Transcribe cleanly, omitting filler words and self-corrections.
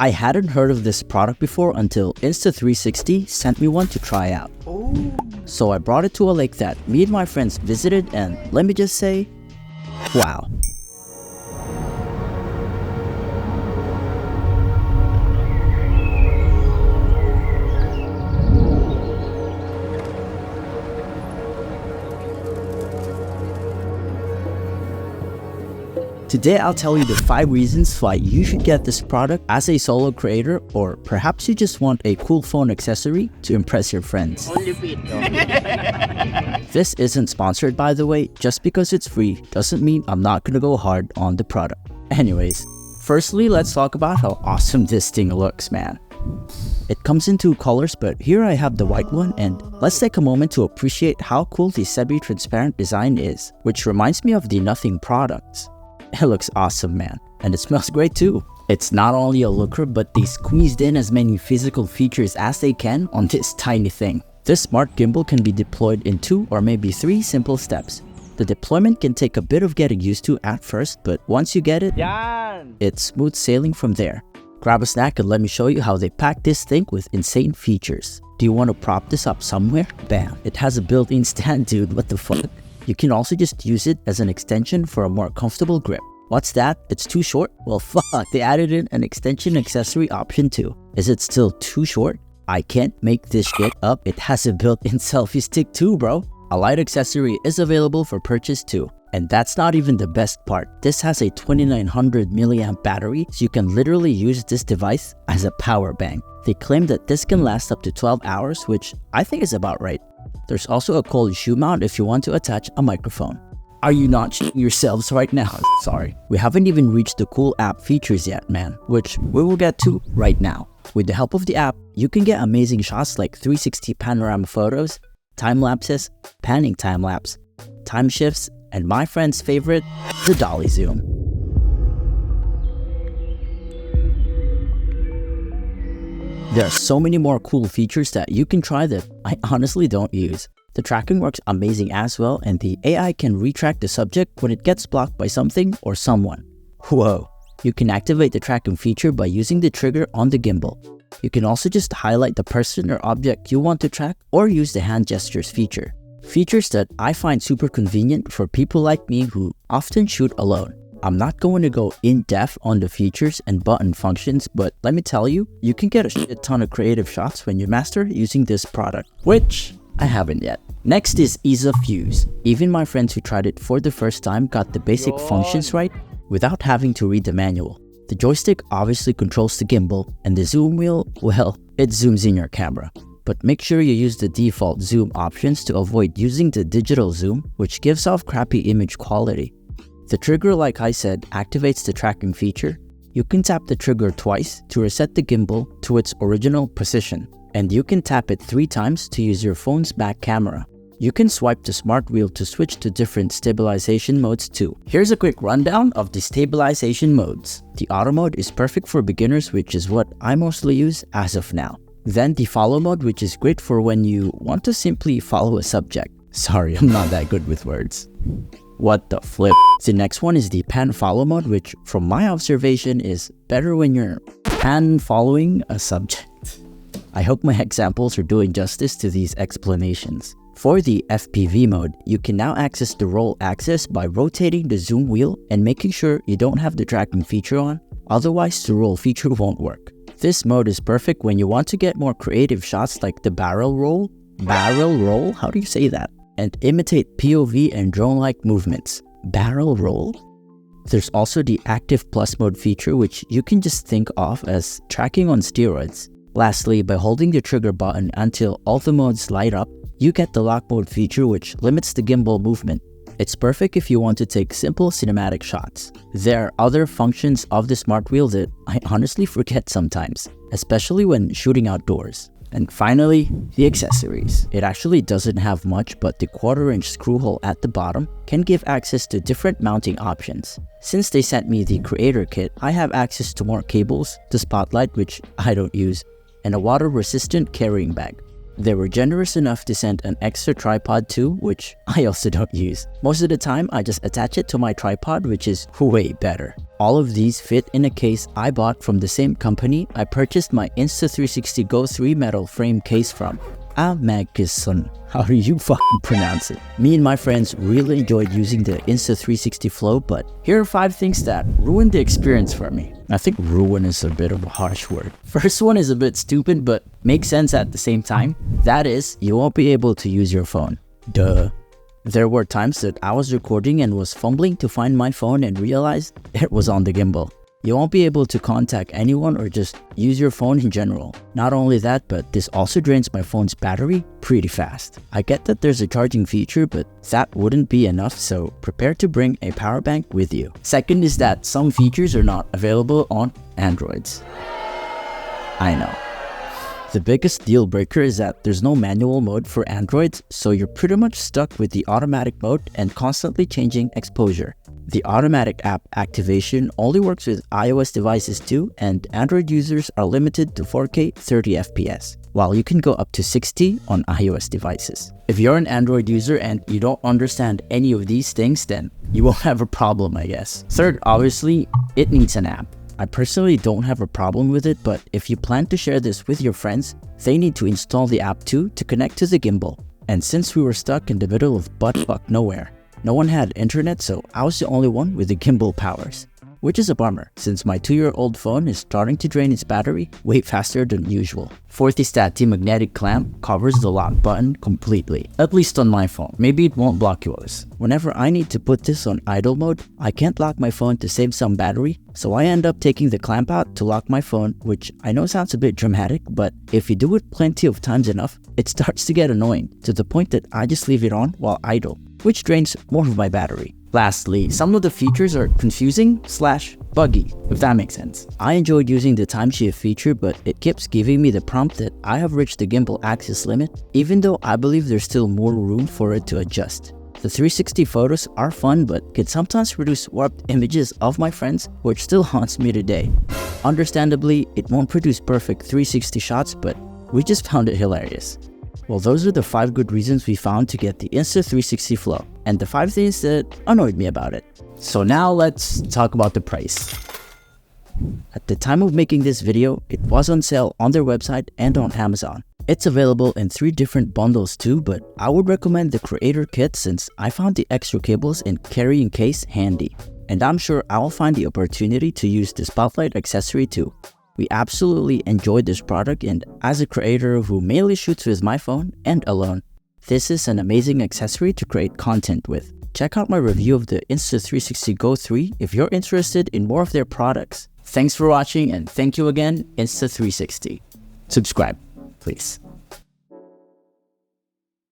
I hadn't heard of this product before until Insta360 sent me one to try out. So I brought it to a lake that me and my friends visited, and let me just say, wow. Today I'll tell you the 5 reasons why you should get this product as a solo creator, or perhaps you just want a cool phone accessory to impress your friends. This isn't sponsored, by the way. Just because it's free doesn't mean I'm not gonna go hard on the product. Anyways, firstly, let's talk about how awesome this thing looks, man. It comes in 2 colors, but here I have the white one, and let's take a moment to appreciate how cool the semi-transparent design is, which reminds me of the Nothing products. It looks awesome, man, and it smells great too. It's not only a looker, but they squeezed in as many physical features as they can on this tiny thing. This smart gimbal can be deployed in 2 or maybe 3 simple steps. The deployment can take a bit of getting used to at first, but once you get it, it's smooth sailing from there. Grab a snack and let me show you how they pack this thing with insane features. Do you want to prop this up somewhere? Bam, it has a built-in stand, dude, what the fuck? You can also just use it as an extension for a more comfortable grip. What's that? It's too short? Well, fuck, they added in an extension accessory option too. Is it still too short? I can't make this shit up. It has a built-in selfie stick too, bro. A light accessory is available for purchase too. And that's not even the best part. This has a 2900 milliamp battery, so you can literally use this device as a power bank. They claim that this can last up to 12 hours, which I think is about right. There's also a cold shoe mount if you want to attach a microphone. Are you not shitting yourselves right now? Sorry. We haven't even reached the cool app features yet, man, which we will get to right now. With the help of the app, you can get amazing shots like 360 panorama photos, time lapses, panning time lapse, time shifts, and my friend's favorite, the dolly zoom. There are so many more cool features that you can try that I honestly don't use. The tracking works amazing as well, and the AI can retrack the subject when it gets blocked by something or someone. Whoa! You can activate the tracking feature by using the trigger on the gimbal. You can also just highlight the person or object you want to track, or use the hand gestures feature. Features that I find super convenient for people like me who often shoot alone. I'm not going to go in-depth on the features and button functions, but let me tell you, you can get a shit ton of creative shots when you master using this product, which I haven't yet. Next is ease of use. Even my friends who tried it for the first time got the basic functions right without having to read the manual. The joystick obviously controls the gimbal, and the zoom wheel, well, it zooms in your camera. But make sure you use the default zoom options to avoid using the digital zoom, which gives off crappy image quality. The trigger, like I said, activates the tracking feature. You can tap the trigger twice to reset the gimbal to its original position, and you can tap it 3 times to use your phone's back camera. You can swipe the smart wheel to switch to different stabilization modes too. Here's a quick rundown of the stabilization modes. The auto mode is perfect for beginners, which is what I mostly use as of now. Then the follow mode, which is great for when you want to simply follow a subject. Sorry, I'm not that good with words. What the flip? The next one is the pan follow mode, which from my observation is better when you're pan following a subject. I hope my examples are doing justice to these explanations. For the FPV mode, you can now access the roll axis by rotating the zoom wheel and making sure you don't have the tracking feature on, otherwise the roll feature won't work. This mode is perfect when you want to get more creative shots like the barrel roll, how do you say that? And imitate POV and drone-like movements. Barrel roll? There's also the Active Plus mode feature, which you can just think of as tracking on steroids. Lastly, by holding the trigger button until all the modes light up, you get the lock mode feature, which limits the gimbal movement. It's perfect if you want to take simple cinematic shots. There are other functions of the smart wheel that I honestly forget sometimes, especially when shooting outdoors. And finally, the accessories. It actually doesn't have much, but the 1/4-inch screw hole at the bottom can give access to different mounting options. Since they sent me the creator kit, I have access to more cables, the spotlight, which I don't use, and a water-resistant carrying bag. They were generous enough to send an extra tripod too, which I also don't use. Most of the time, I just attach it to my tripod, which is way better. All of these fit in a case I bought from the same company I purchased my Insta360 Go 3 metal frame case from. Amagison. How do you fucking pronounce it? Me and my friends really enjoyed using the Insta360 Flow, but here are 5 things that ruined the experience for me. I think ruin is a bit of a harsh word. First one is a bit stupid, but makes sense at the same time. That is, you won't be able to use your phone. Duh. There were times that I was recording and was fumbling to find my phone and realized it was on the gimbal. You won't be able to contact anyone or just use your phone in general. Not only that, but this also drains my phone's battery pretty fast. I get that there's a charging feature, but that wouldn't be enough, so prepare to bring a power bank with you. Second is that some features are not available on Androids. I know. The biggest deal breaker is that there's no manual mode for Androids, so you're pretty much stuck with the automatic mode and constantly changing exposure. The automatic app activation only works with iOS devices too, and Android users are limited to 4K 30 FPS, while you can go up to 60 on iOS devices. If you're an Android user and you don't understand any of these things, then you won't have a problem, I guess. Third, obviously, it needs an app. I personally don't have a problem with it, but if you plan to share this with your friends, they need to install the app too to connect to the gimbal. And since we were stuck in the middle of buttfuck nowhere, no one had internet, so I was the only one with the gimbal powers. Which is a bummer, since my 2-year-old phone is starting to drain its battery way faster than usual. Fourth is that the magnetic clamp covers the lock button completely, at least on my phone. Maybe it won't block yours. Whenever I need to put this on idle mode, I can't lock my phone to save some battery, so I end up taking the clamp out to lock my phone, which I know sounds a bit dramatic, but if you do it plenty of times enough, it starts to get annoying, to the point that I just leave it on while idle, which drains more of my battery. Lastly, some of the features are confusing/buggy, if that makes sense. I enjoyed using the time shift feature, but it keeps giving me the prompt that I have reached the gimbal axis limit, even though I believe there's still more room for it to adjust. The 360 photos are fun, but could sometimes produce warped images of my friends, which still haunts me today. Understandably, it won't produce perfect 360 shots, but we just found it hilarious. Well, those are the 5 good reasons we found to get the Insta360 Flow, and the 5 things that annoyed me about it. So now let's talk about the price. At the time of making this video, it was on sale on their website and on Amazon. It's available in 3 different bundles too, but I would recommend the Creator Kit since I found the extra cables and carrying case handy. And I'm sure I'll find the opportunity to use the Spotlight accessory too. We absolutely enjoyed this product, and as a creator who mainly shoots with my phone and alone, this is an amazing accessory to create content with. Check out my review of the Insta360 Go 3 if you're interested in more of their products. Thanks for watching, and thank you again, Insta360. Subscribe, please.